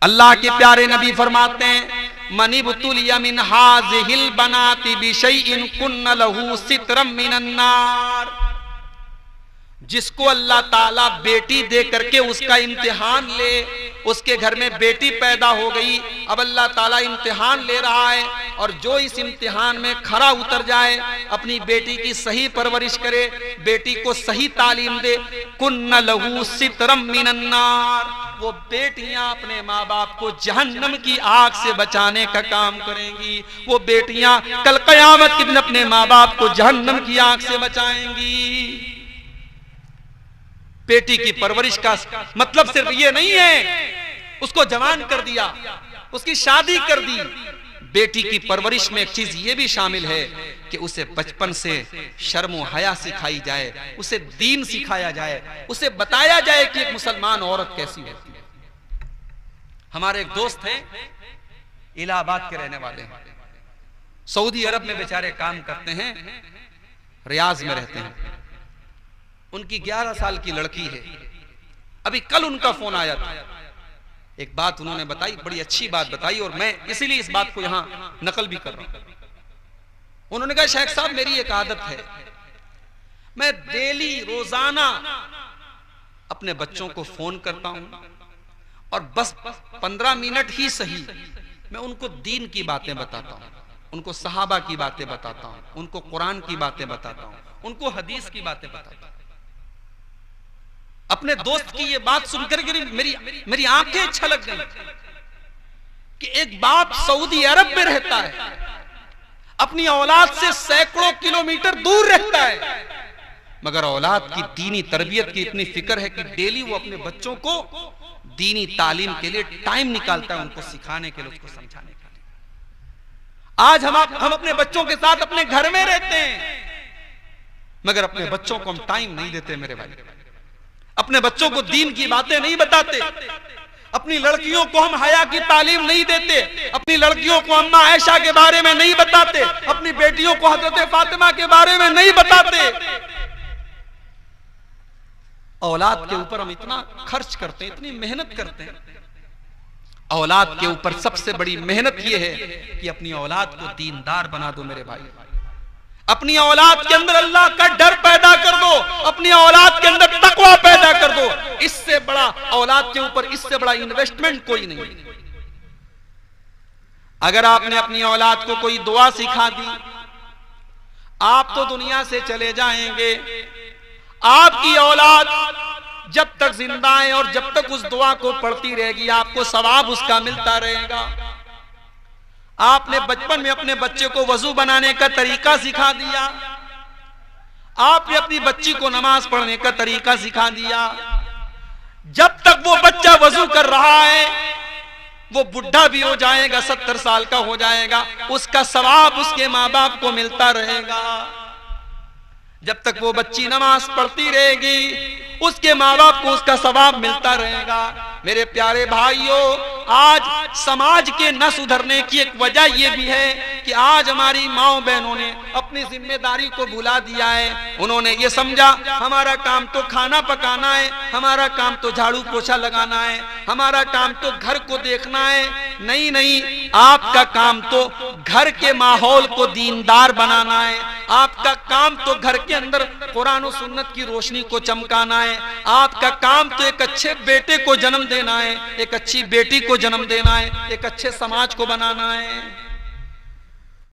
अल्लाह के प्यारे नबी फरमाते हैं, मनिबतुलिया मिन हाज़िहिल बनाति बिशैइन कुन्न लहू सित्रम मिनन नार। जिसको अल्लाह ताला बेटी दे करके उसका इम्तिहान ले, उसके घर में बेटी पैदा हो गई, अब अल्लाह ताला इम्तिहान ले रहा है, और जो इस इम्तिहान में खरा उतर जाए, अपनी बेटी की सही परवरिश करे, बेटी को सही तालीम दे, कुन्न लहू सित्रम मिनन नार, वो बेटियां अपने माँ बाप को जहन्नम की आग से बचाने का काम करेंगी। वो बेटियां कल क़यामत के दिन अपने माँ बाप को जहन्नम की आग से बचाएंगी। बेटी की परवरिश का मतलब सिर्फ ये नहीं है उसको जवान कर दिया, उसकी शादी कर दी। बेटी की परवरिश में एक चीज ये भी शामिल है कि उसे बचपन से शर्म व हया सिखाई जाए, उसे दीन सिखाया जाए, उसे बताया जाए कि एक मुसलमान औरत कैसी होती है। हमारे एक दोस्त हैं, इलाहाबाद के रहने वाले हैं, सऊदी अरब में बेचारे काम करते हैं, रियाज में रहते हैं। उनकी 11 साल की लड़की है। अभी कल उनका फोन आया था, एक बात उन्होंने बताई, बड़ी अच्छी बात बताई, और मैं इसीलिए इस बात को यहां नकल भी कर रहा हूं। उन्होंने कहा, शेख साहब मेरी एक आदत है, मैं डेली रोजाना अपने बच्चों को फोन करता हूं और बस 15 मिनट ही सही मैं उनको दीन की बातें बताता हूं, उनको सहाबा की बातें बताता हूं, उनको कुरान की बातें बताता हूं, उनको हदीस की बातें बताता हूं। अपने दोस्त की ये बात सुनकर मेरी आंखें छलक गई कि एक बाप सऊदी अरब में रहता है, अपनी औलाद से सैकड़ों किलोमीटर दूर रहता है, मगर औलाद की दीनी तरबियत की इतनी फिक्र है कि डेली वो अपने बच्चों को दीनी तालीम के लिए टाइम निकालता है, उनको सिखाने के लिए, उसको समझाने के लिए। आज हम अपने बच्चों के साथ अपने घर में रहते हैं, मगर अपने बच्चों को हम टाइम नहीं देते मेरे भाई, अपने बच्चों को दीन की बातें नहीं बताते, अपनी लड़कियों को हम हया की तालीम नहीं देते, अपनी लड़कियों को अम्मा आयशा के बारे में नहीं बताते, अपनी बेटियों को हजरत फातिमा के बारे में नहीं बताते। औलाद के ऊपर हम इतना खर्च करते हैं, इतनी मेहनत करते हैं। औलाद के ऊपर सबसे बड़ी मेहनत यह है कि अपनी औलाद को दीनदार बना दो मेरे भाई, अपनी औलाद के अंदर अल्लाह का डर पैदा कर दो, अपनी औलाद के अंदर तकवा पैदा कर दो। इससे बड़ा औलाद के ऊपर, इससे बड़ा इन्वेस्टमेंट कोई नहीं। अगर आपने अपनी औलाद को कोई दुआ सिखा दी, आप तो दुनिया से चले जाएंगे, आपकी औलाद जब तक जिंदा है और जब तक उस दुआ को पढ़ती रहेगी, आपको सवाब उसका मिलता रहेगा। आपने बचपन में अपने बच्चे को वजू बनाने का तरीका सिखा दिया, आपने अपनी बच्ची को नमाज पढ़ने का तरीका सिखा दिया, जब तक वो बच्चा वजू कर रहा है, वो बुढ़ा भी हो जाएगा, 70 साल का हो जाएगा, उसका सवाब उसके माँ बाप को मिलता रहेगा। जब तक वो बच्ची नमाज पढ़ती रहेगी, उसके माँ बाप को उसका सवाब मिलता रहेगा। मेरे प्यारे भाइयों, आज समाज के न सुधरने की एक वजह यह भी है कि आज हमारी माओ बहनों ने अपनी जिम्मेदारी को भुला दिया है। उन्होंने ये समझा हमारा काम तो खाना पकाना है, हमारा काम तो झाड़ू पोछा लगाना है, हमारा काम तो घर को देखना है। नहीं नहीं, आपका काम तो घर के माहौल को दीनदार बनाना है, आपका काम तो घर के अंदर कुरान और सुन्नत की रोशनी को चमकाना है, आपका काम तो एक अच्छे बेटे को जन्म देना है, एक अच्छी बेटी को जन्म देना है, एक अच्छे समाज को बनाना है।